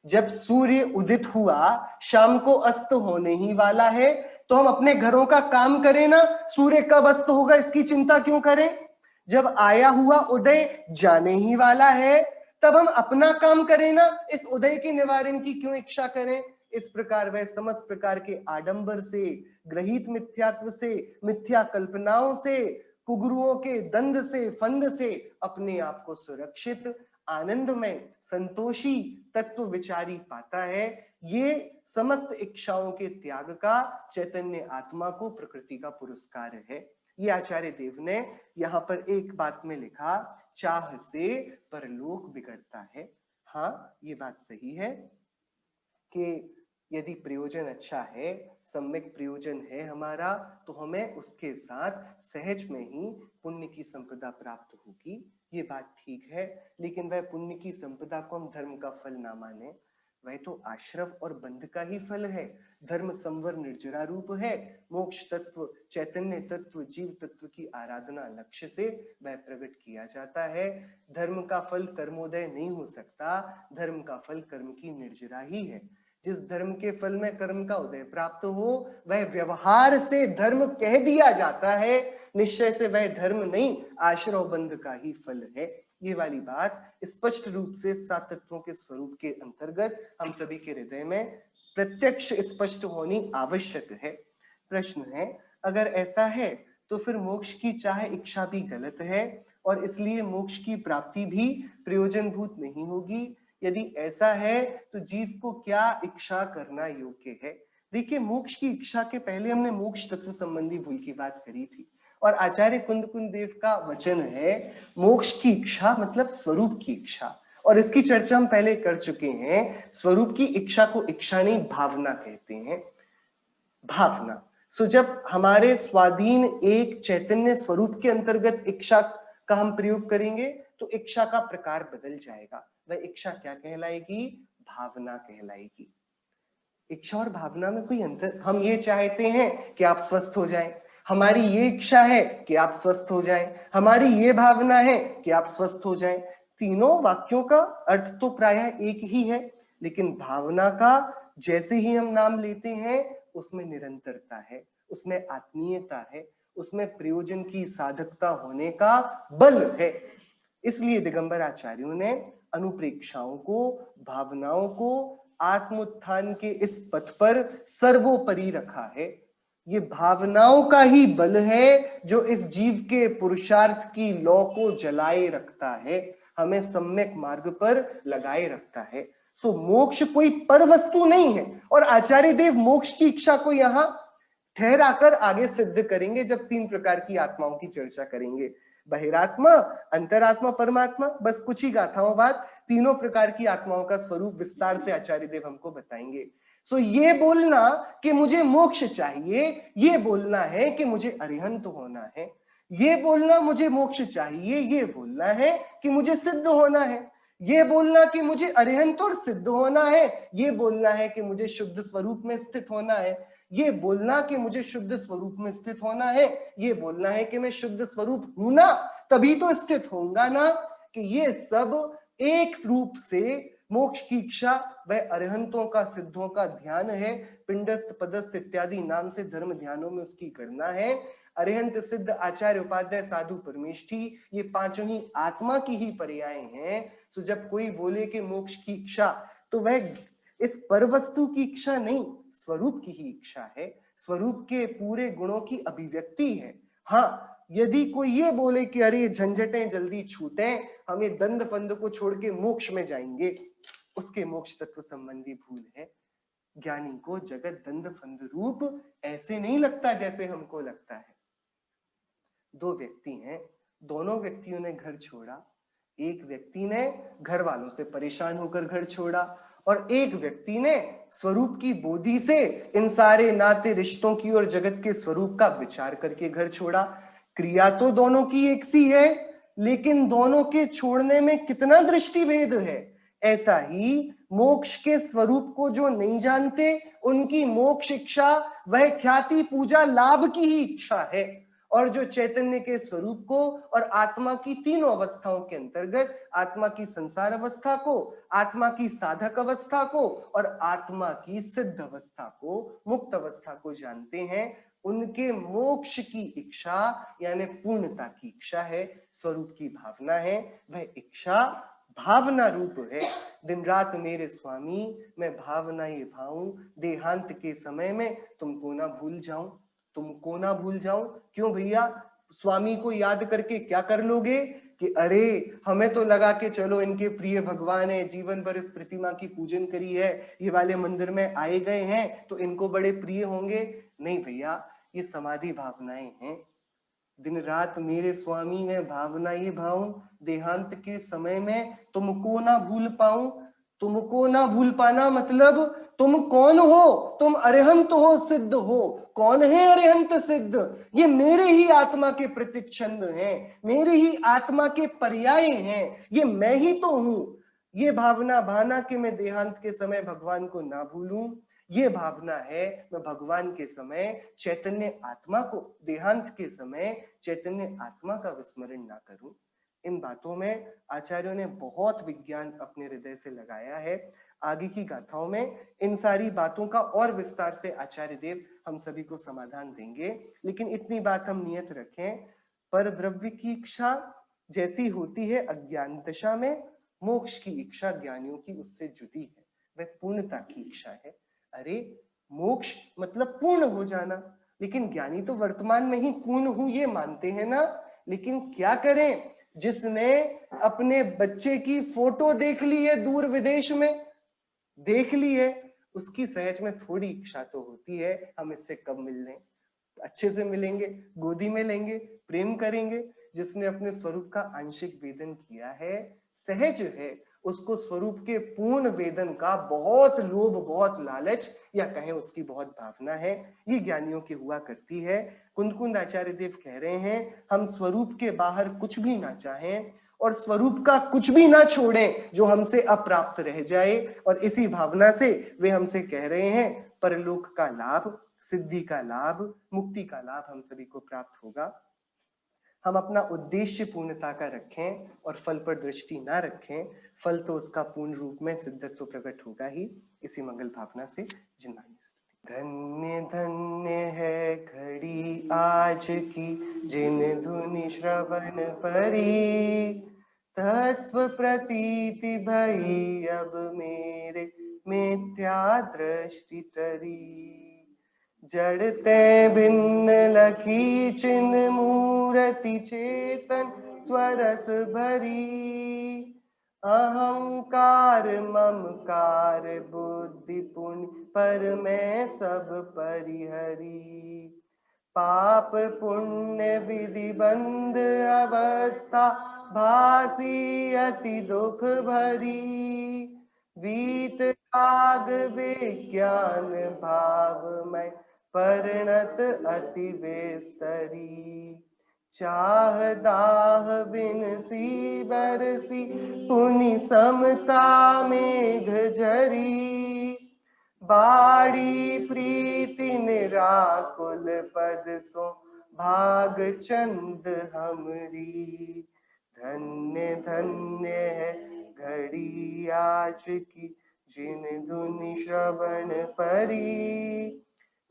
जब सूर्य उदित हुआ शाम को अस्त होने ही वाला है, तो हम अपने घरों का काम करें ना, सूर्य कब अस्त होगा इसकी चिंता क्यों करें। जब आया हुआ उदय जाने ही वाला है, तब हम अपना काम करें ना, इस उदय के निवारण की क्यों इच्छा करें। इस प्रकार वह समस्त प्रकार के आडंबर से, ग्रहित मिथ्यात्व से, मिथ्या कल्पनाओं से, कुगुरुओं के दंड से फंद से अपने आप को सुरक्षित, आनंदमय, संतोषी, तत्व विचारी पाता है। ये समस्त इच्छाओं के त्याग का चैतन्य आत्मा को प्रकृति का पुरस्कार है। ये आचार्य देव ने यहाँ पर एक बात में लिखा, चाह से परलोक बिगड़ता है। हाँ ये बात सही है कि यदि प्रयोजन अच्छा है, सम्यक प्रयोजन है हमारा, तो हमें उसके साथ सहज में ही पुण्य की संपदा प्राप्त होगी। ये बात ठीक है, लेकिन वह पुण्य की संपदा को हम धर्म का फल ना माने, वह तो आश्रव और बंध का ही फल है। धर्म संवर निर्जरा रूप है। मोक्ष तत्व, चैतन्य तत्व, जीव तत्व की आराधना लक्ष्य से वह प्रकट किया जाता है। धर्म का फल कर्मोदय नहीं हो सकता, धर्म का फल कर्म की निर्जरा ही है। जिस धर्म के फल में कर्म का उदय प्राप्त हो वह व्यवहार से धर्म कह दिया जाता है, निश्चय से वह धर्म नहीं, आश्रव बंध का ही फल है। ये वाली बात स्पष्ट रूप से सात तत्वों के स्वरूप के अंतर्गत हम सभी के हृदय में प्रत्यक्ष स्पष्ट होनी आवश्यक है। प्रश्न है, अगर ऐसा है तो फिर मोक्ष की चाह इच्छा भी गलत है और इसलिए मोक्ष की प्राप्ति भी प्रयोजनभूत नहीं होगी। यदि ऐसा है तो जीव को क्या इच्छा करना योग्य है? देखिए, मोक्ष की इच्छा के पहले हमने मोक्ष तत्व संबंधी भूल की बात करी थी और आचार्य कुंद देव का वचन है मोक्ष की इच्छा मतलब स्वरूप की इच्छा, और इसकी चर्चा हम पहले कर चुके हैं। स्वरूप की इच्छा को इच्छा नहीं भावना कहते हैं। भावना, सो जब हमारे स्वाधीन एक चैतन्य स्वरूप के अंतर्गत इच्छा का हम प्रयोग करेंगे तो इच्छा का प्रकार बदल जाएगा। वह इच्छा क्या कहलाएगी? भावना कहलाएगी। इच्छा और भावना में कोई अंतर, हम ये चाहते हैं कि आप स्वस्थ हो जाएं, हमारी ये इच्छा है कि आप स्वस्थ हो जाएं, हमारी ये भावना है कि आप स्वस्थ हो जाएं। तीनों वाक्यों का अर्थ तो प्रायः एक ही है, लेकिन भावना का जैसे ही हम नाम लेते हैं उसमें निरंतरता है, उसमें आत्मीयता है, उसमें प्रयोजन की साधकता होने का बल है। इसलिए दिगंबर आचार्यों ने अनुप्रेक्षाओं को, भावनाओं को आत्मोत्थान के इस पथ पर सर्वोपरि रखा है। ये भावनाओं का ही बल है जो इस जीव के पुरुषार्थ की लौ को जलाए रखता है, हमें सम्यक मार्ग पर लगाए रखता है। सो मोक्ष कोई पर वस्तु नहीं है, और आचार्य देव मोक्ष की इच्छा को यहां ठहराकर आगे सिद्ध करेंगे जब तीन प्रकार की आत्माओं की चर्चा करेंगे। बहिरात्मा, अंतरात्मा, परमात्मा, बस कुछ ही गाथाओं बाद तीनों प्रकार की आत्माओं का स्वरूप विस्तार से आचार्य देव हमको बताएंगे। सो ये बोलना कि मुझे मोक्ष चाहिए, ये बोलना है कि मुझे अरिहंत होना है, ये बोलना मुझे मोक्ष चाहिए, ये बोलना है कि मुझे सिद्ध होना है, ये बोलना कि मुझे अरिहंत और सिद्ध होना है, ये बोलना है कि मुझे शुद्ध स्वरूप में स्थित होना है, ये बोलना कि मुझे शुद्ध स्वरूप में स्थित होना है, ये बोलना है कि मैं शुद्ध स्वरूप हूं ना तभी तो स्थित होऊंगा ना, कि ये सब एक रूप से मोक्ष की इच्छा वह अरिहंतों का, सिद्धों का ध्यान है। पिंडस्थ, पदस्थ इत्यादि नाम से धर्म ध्यानों में उसकी गणना है। अरिहंत, सिद्ध, आचार्य, उपाध्याय, साधु, परमेष्ठी, ये पांचों ही आत्मा की ही पर्याय हैं। सो जब कोई बोले कि मोक्ष की इच्छा, तो वह इस परवस्तु की इच्छा नहीं, स्वरूप की ही इच्छा है, स्वरूप के पूरे गुणों की अभिव्यक्ति है। हाँ, यदि कोई ये बोले कि अरे झंझटें जल्दी छूटें, हम ये दंड फंद को छोड़ के मोक्ष में जाएंगे, उसके मोक्ष तत्व संबंधी भूल है। ज्ञानी को जगत दंड फंद रूप ऐसे नहीं लगता जैसे हमको लगता है। दो व्यक्ति हैं, दोनों व्यक्तियों ने घर छोड़ा। एक व्यक्ति ने घर वालों से परेशान होकर घर छोड़ा और एक व्यक्ति ने स्वरूप की बोधि से इन सारे नाते रिश्तों की और जगत के स्वरूप का विचार करके घर छोड़ा। क्रिया तो दोनों की एक सी है, लेकिन दोनों के छोड़ने में कितना दृष्टि भेद है। ऐसा ही मोक्ष के स्वरूप को जो नहीं जानते, उनकी मोक्ष इच्छा वह ख्याति, पूजा, लाभ की ही इच्छा है, और जो चैतन्य के स्वरूप को और आत्मा की तीनों अवस्थाओं के अंतर्गत आत्मा की संसार अवस्था को, आत्मा की साधक अवस्था को और आत्मा की सिद्ध अवस्था को, मुक्त अवस्था को जानते हैं, उनके मोक्ष की इच्छा यानी पूर्णता की इच्छा है, स्वरूप की भावना है। वह इच्छा भावना रूप है। दिन रात मेरे स्वामी मैं भावना ये भाऊं, देहांत के समय में तुमको ना भूल जाऊं, तुमको ना भूल जाऊं। क्यों भैया, स्वामी को याद करके क्या कर लोगे कि अरे हमें तो लगा के चलो इनके प्रिय भगवान है, जीवन भर इस प्रतिमा की पूजन करी है, ये वाले मंदिर में आए गए हैं तो इनको बड़े प्रिय होंगे। नहीं भैया, ये समाधि भावनाएं हैं। दिन रात मेरे स्वामी में भावना ये भाऊं, देहांत के समय में तुमको ना भूल पाऊं। तुमको ना भूल पाना मतलब तुम कौन हो? तुम अरिहंत हो, सिद्ध हो। कौन है अरिहंत सिद्ध? ये मेरे ही आत्मा के प्रतिच्छंद हैं, मेरे ही आत्मा के पर्याय हैं, ये मैं ही तो हूं। ये भावना भाना कि मैं देहांत के समय भगवान को ना भूलूं, ये भावना है मैं भगवान के समय चैतन्य आत्मा को, देहांत के समय चैतन्य आत्मा का विस्मरण ना करूं। इन बातों में आचार्यों ने बहुत विज्ञान अपने हृदय से लगाया है। आगे की गाथाओं में इन सारी बातों का और विस्तार से आचार्य देव हम सभी को समाधान देंगे, लेकिन इतनी बात हम नियत रखें, पर द्रव्य की इच्छा जैसी होती है अज्ञान दशा में, मोक्ष की इच्छा ज्ञानियों की उससे जुदी है, वह पूर्णता की इच्छा है। अरे मोक्ष मतलब पूर्ण हो जाना, लेकिन ज्ञानी तो वर्तमान में ही पूर्ण हूं ये मानते हैं ना। लेकिन क्या करें, जिसने अपने बच्चे की फोटो देख ली है दूर विदेश में, देख ली है, उसकी सहज में थोड़ी इच्छा तो होती है हम इससे कब मिल लें, अच्छे से मिलेंगे, गोदी में लेंगे, प्रेम करेंगे। जिसने अपने स्वरूप का आंशिक वेदन किया है, सहज है उसको स्वरूप के पूर्ण वेदन का बहुत लोभ, बहुत लालच, या कहें उसकी बहुत भावना है। ये ज्ञानियों की हुआ करती है। कुंद आचार्य देव कह रहे हैं हम स्वरूप के बाहर कुछ भी ना चाहें और स्वरूप का कुछ भी ना छोड़ें जो हमसे अप्राप्त रह जाए, और इसी भावना से वे हमसे कह रहे हैं परलोक का लाभ, सिद्धि का लाभ, मुक्ति का लाभ हम सभी को प्राप्त होगा। हम अपना उद्देश्य पूर्णता का रखें और फल पर दृष्टि ना रखें, फल तो उसका पूर्ण रूप में सिद्धत्व प्रकट होगा ही। इसी मंगल भावना से जिनवाणी स्तुति। धन्य धन्य है घड़ी आज की जिन धुनि श्रवण परी, तत्व प्रतीति भई अब मेरे मिथ्या दृष्टि तरी। जड़ते भिन्न लखी चिन्ह मूर्ति चेतन स्वरस भरी, अहंकार ममकार बुद्धि पुण्य पर मैं सब परिहरी। पाप पुण्य विधि बंध अवस्था भासी अति दुख भरी, वीत राग विज्ञान भावमय परिणत अति विस्तरी। चाह दाह बिन सी बरसी पुनि समता मेघ झरी, बाड़ी प्रीति निराकुल पद सो भाग चंद हमरी। धन्य धन्य है घड़ी आज की जिन धुनि श्रवण परी,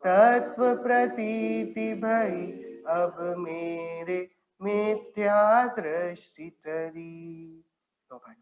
तत्व प्रतीति भई अब मेरे मिथ्या दृष्टि तरी। तो भाई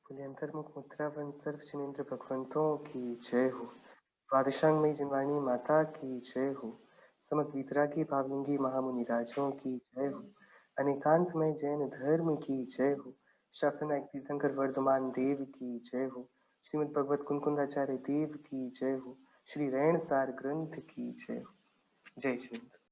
बोले अंतर्मुख मुद्रा वन सर्व जिनेन्द्र भगवंतों की जय हो। द्वादशांग में जिनवाणी माता की जय हो। समस्त वीतरागी भावलिंगी महामुनि राजों की जय हो। अनेकांत में जैन धर्म की जय हो। शासनायक तीर्थंकर वर्धमान देव की जय हो। श्रीमद् भगवत कुंकुंदाचार्य देव की जय हो। श्री रैणसार ग्रंथ की जय हो। जय श्री